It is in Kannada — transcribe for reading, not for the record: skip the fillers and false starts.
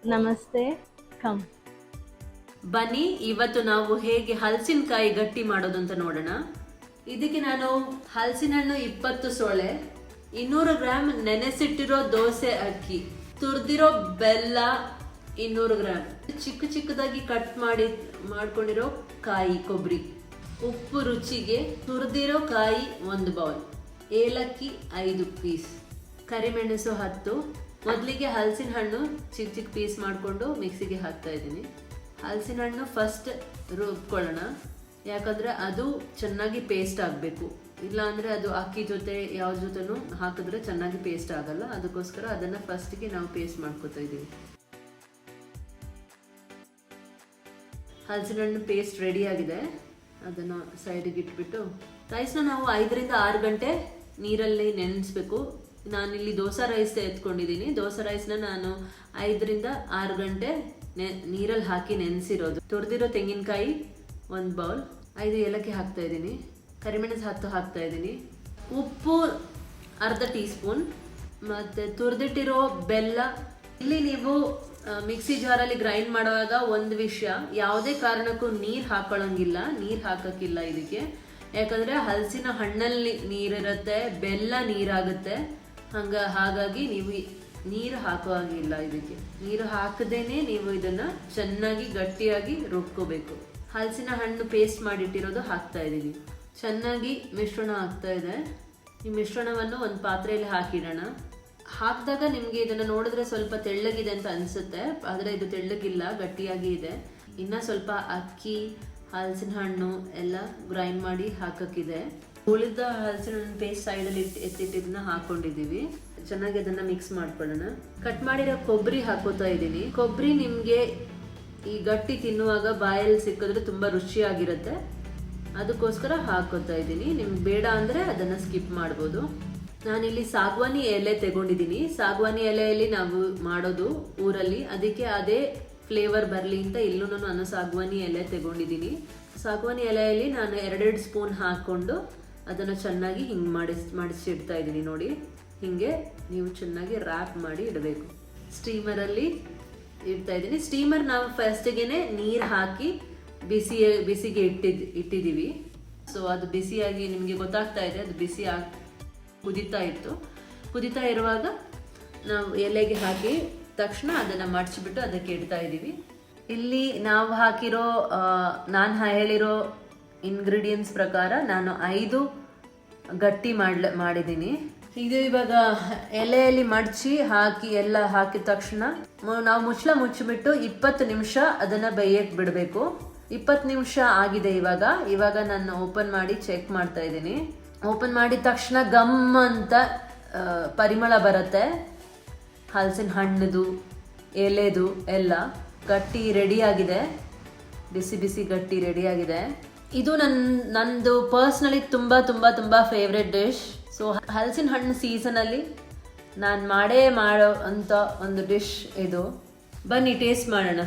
ನಮಸ್ತೆ. ಕಮ್. ಬನ್ನಿ ಇವತ್ತು ನಾವು ಹೇಗೆ ಹಲಸಿನಕಾಯಿ ಗಟ್ಟಿ ಮಾಡೋದು ಅಂತ ನೋಡೋಣ. ಇದಕ್ಕೆ ನಾನು ಹಲಸಿನ ಹಣ್ಣು 20 ಸೊಳೆ, 200 ಗ್ರಾಮ್ ನೆನೆಸಿಟ್ಟಿರೋ ದೋಸೆ ಅಕ್ಕಿ, ತುರಿದಿರೋ ಬೆಲ್ಲ 200 ಗ್ರಾಮ್, ಚಿಕ್ಕ ಚಿಕ್ಕದಾಗಿ ಕಟ್ ಮಾಡ್ಕೊಂಡಿರೋ ಕಾಯಿ ಕೊಬ್ಬರಿ, ಉಪ್ಪು ರುಚಿಗೆ, ತುರಿದಿರೋ ಕಾಯಿ 1 ಬೌಲ್, ಏಲಕ್ಕಿ 5 ಪೀಸ್, ಕರಿಮೆಣಸು 10. ಮೊದಲಿಗೆ ಹಲಸಿನ ಹಣ್ಣು ಚಿಕ್ಕ ಚಿಕ್ಕ ಪೀಸ್ ಮಾಡಿಕೊಂಡು ಮಿಕ್ಸಿಗೆ ಹಾಕ್ತಾ ಇದ್ದೀನಿ. ಹಲಸಿನ ಹಣ್ಣು ಫಸ್ಟ್ ರುಬ್ಕೊಳ್ಳೋಣ, ಯಾಕಂದರೆ ಅದು ಚೆನ್ನಾಗಿ ಪೇಸ್ಟ್ ಆಗಬೇಕು. ಇಲ್ಲಾಂದರೆ ಅದು ಅಕ್ಕಿ ಜೊತೆ ಯಾವ ಜೊತೆನೂ ಹಾಕಿದ್ರೆ ಚೆನ್ನಾಗಿ ಪೇಸ್ಟ್ ಆಗಲ್ಲ. ಅದಕ್ಕೋಸ್ಕರ ಅದನ್ನು ಫಸ್ಟಿಗೆ ನಾವು ಪೇಸ್ಟ್ ಮಾಡ್ಕೊತಾ ಇದ್ದೀವಿ. ಹಲಸಿನ ಹಣ್ಣು ಪೇಸ್ಟ್ ರೆಡಿ ಆಗಿದೆ. ಅದನ್ನು ಸೈಡಿಗೆ ಇಟ್ಬಿಟ್ಟು ರೈಸ್ನ ನಾವು 5 ರಿಂದ 6 ಗಂಟೆ ನೀರಲ್ಲಿ ನೆನೆಸ್ಬೇಕು. ನಾನಿಲ್ಲಿ ದೋಸೆ ರೈಸ್ ಎತ್ಕೊಂಡಿದ್ದೀನಿ. ದೋಸೆ ರೈಸ್ನ ನಾನು 5 ರಿಂದ 6 ಗಂಟೆ ನೀರಲ್ಲಿ ಹಾಕಿ ನೆನೆಸಿರೋದು. ತುರಿದಿರೋ ತೆಂಗಿನಕಾಯಿ 1 ಬೌಲ್, 5 ಏಲಕ್ಕಿ ಹಾಕ್ತಾ ಇದ್ದೀನಿ, ಕರಿಮೆಣಸು 10 ಹಾಕ್ತಾ ಇದ್ದೀನಿ, ಉಪ್ಪು ಅರ್ಧ ಟೀ ಸ್ಪೂನ್, ಮತ್ತು ತುರಿದಿಟ್ಟಿರೋ ಬೆಲ್ಲ. ಇಲ್ಲಿ ನೀವು ಮಿಕ್ಸಿ ಜಾರಲ್ಲಿ ಗ್ರೈಂಡ್ ಮಾಡುವಾಗ ಒಂದು ವಿಷಯ, ಯಾವುದೇ ಕಾರಣಕ್ಕೂ ನೀರು ಹಾಕೊಳ್ಳೋಂಗಿಲ್ಲ, ನೀರು ಹಾಕೋಕ್ಕಿಲ್ಲ ಇದಕ್ಕೆ. ಯಾಕಂದರೆ ಹಲಸಿನ ಹಣ್ಣಲ್ಲಿ ನೀರಿರುತ್ತೆ, ಬೆಲ್ಲ ನೀರಾಗುತ್ತೆ. ಹಾಗಾಗಿ ನೀವು ನೀರು ಹಾಕೋ ಹಾಗಿಲ್ಲ. ಇದಕ್ಕೆ ನೀರು ಹಾಕದೇನೆ ನೀವು ಇದನ್ನು ಚೆನ್ನಾಗಿ ಗಟ್ಟಿಯಾಗಿ ರುಬ್ಕೋಬೇಕು. ಹಲಸಿನ ಹಣ್ಣು ಪೇಸ್ಟ್ ಮಾಡಿಟ್ಟಿರೋದು ಹಾಕ್ತಾ ಇದ್ದೀನಿ. ಚೆನ್ನಾಗಿ ಮಿಶ್ರಣ ಆಗ್ತಾ ಇದೆ. ಈ ಮಿಶ್ರಣವನ್ನು ಒಂದು ಪಾತ್ರೆಯಲ್ಲಿ ಹಾಕಿಡೋಣ. ಹಾಕಿದಾಗ ನಿಮಗೆ ಇದನ್ನು ನೋಡಿದ್ರೆ ಸ್ವಲ್ಪ ತೆಳ್ಳಗಿದೆ ಅಂತ ಅನಿಸುತ್ತೆ, ಆದರೆ ಇದು ತೆಳ್ಳಗಿಲ್ಲ, ಗಟ್ಟಿಯಾಗಿ ಇದೆ. ಇನ್ನು ಸ್ವಲ್ಪ ಅಕ್ಕಿ, ಹಲಸಿನ ಹಣ್ಣು ಎಲ್ಲ ಗ್ರೈಂಡ್ ಮಾಡಿ ಹಾಕೋಕ್ಕಿದೆ. ಉಳಿದ ಹಲಸಿನ ಹಣ್ಣು ಪೇಸ್ಟ್ ಸೈಡಲ್ಲಿ ಎತ್ತಿಟ್ಟಿದ್ದನ್ನ ಹಾಕೊಂಡಿದ್ದೀವಿ. ಚೆನ್ನಾಗಿ ಅದನ್ನು ಮಿಕ್ಸ್ ಮಾಡ್ಕೊಳ್ಳೋಣ. ಕಟ್ ಮಾಡಿರೋ ಕೊಬ್ಬರಿ ಹಾಕೋತಾ ಇದ್ದೀನಿ. ಕೊಬ್ಬರಿ ನಿಮಗೆ ಈ ಗಟ್ಟಿ ತಿನ್ನುವಾಗ ಬಾಯಲ್ಲಿ ಸಿಕ್ಕಿದ್ರೆ ತುಂಬ ರುಚಿಯಾಗಿರುತ್ತೆ, ಅದಕ್ಕೋಸ್ಕರ ಹಾಕೋತಾ ಇದ್ದೀನಿ. ನಿಮ್ಗೆ ಬೇಡ ಅಂದರೆ ಅದನ್ನು ಸ್ಕಿಪ್ ಮಾಡ್ಬೋದು. ನಾನಿಲ್ಲಿ ಸಾಗವಾನಿ ಎಲೆ ತಗೊಂಡಿದ್ದೀನಿ. ಸಾಗವಾನಿ ಎಲೆಯಲ್ಲಿ ನಾವು ಮಾಡೋದು ಊರಲ್ಲಿ, ಅದಕ್ಕೆ ಅದೇ ಫ್ಲೇವರ್ ಬರಲಿ ಅಂತ ಇಲ್ಲೂ ನಾನು ಸಾಗವಾನಿ ಎಲೆ ತಗೊಂಡಿದ್ದೀನಿ. ಸಾಗವಾನಿ ಎಲೆಯಲ್ಲಿ ನಾನು 2 ಸ್ಪೂನ್ ಹಾಕ್ಕೊಂಡು ಅದನ್ನು ಚೆನ್ನಾಗಿ ಹಿಂಗೆ ಮಾಡಿಸಿಡ್ತಾ ಇದ್ದೀನಿ. ನೋಡಿ, ಹೀಗೆ ನೀವು ಚೆನ್ನಾಗಿ ರ್ಯಾಪ್ ಮಾಡಿ ಇಡಬೇಕು. ಸ್ಟೀಮರಲ್ಲಿ ಇಡ್ತಾ ಇದ್ದೀನಿ. ಸ್ಟೀಮರ್ ನಾವು ಫಸ್ಟಿಗೆ ನೀರು ಹಾಕಿ ಬಿಸಿಗೆ ಇಟ್ಟಿದ್ದೀವಿ. ಸೊ ಅದು ಬಿಸಿಯಾಗಿ ನಿಮಗೆ ಗೊತ್ತಾಗ್ತಾ ಇದೆ, ಅದು ಬಿಸಿ ಕುದೀತಾ ಇರುವಾಗ ನಾವು ಎಲೆಗೆ ಹಾಕಿ ತಕ್ಷಣ ಅದನ್ನು ಮಡಚಿಬಿಟ್ಟು ಅದಕ್ಕೆ ಇಡ್ತಾ ಇದ್ದೀವಿ. ಇಲ್ಲಿ ನಾವು ಹಾಕಿರೋ ನಾನು ಹೇಳಿರೋ ಇಂಗ್ರೀಡಿಯೆಂಟ್ಸ್ ಪ್ರಕಾರ ನಾನು 5 ಗಟ್ಟಿ ಮಾಡಿದ್ದೀನಿ. ಇದು ಇವಾಗ ಎಲೆಯಲ್ಲಿ ಮಡಚಿ ಎಲ್ಲ ಹಾಕಿದ ತಕ್ಷಣ ನಾವು ಮುಚ್ಚಿಬಿಟ್ಟು 20 ನಿಮಿಷ ಅದನ್ನು ಬೇಯಕ್ಕೆ ಬಿಡಬೇಕು. 20 ನಿಮಿಷ ಆಗಿದೆ. ಇವಾಗ ನಾನು ಓಪನ್ ಮಾಡಿ ಚೆಕ್ ಮಾಡ್ತಾ ಇದ್ದೀನಿ. ಓಪನ್ ಮಾಡಿದ ತಕ್ಷಣ ಗಮ್ ಅಂತ ಪರಿಮಳ ಬರುತ್ತೆ. ಹಲಸಿನ ಹಣ್ಣದು, ಎಲೆದು ಎಲ್ಲ ಗಟ್ಟಿ ರೆಡಿಯಾಗಿದೆ. ಬಿಸಿ ಬಿಸಿ ಗಟ್ಟಿ ರೆಡಿಯಾಗಿದೆ. ಇದು ನಂದು ಪರ್ಸ್ನಲಿ ತುಂಬ ತುಂಬ ತುಂಬ ಫೇವ್ರೆಟ್ ಡಿಶ್. ಸೊ ಹಲಸಿನ ಹಣ್ಣು ಸೀಸನಲ್ಲಿ ನಾನು ಮಾಡೋ ಅಂಥ ಒಂದು ಡಿಶ್ ಇದು. ಬನ್ನಿ ಟೇಸ್ಟ್ ಮಾಡೋಣ.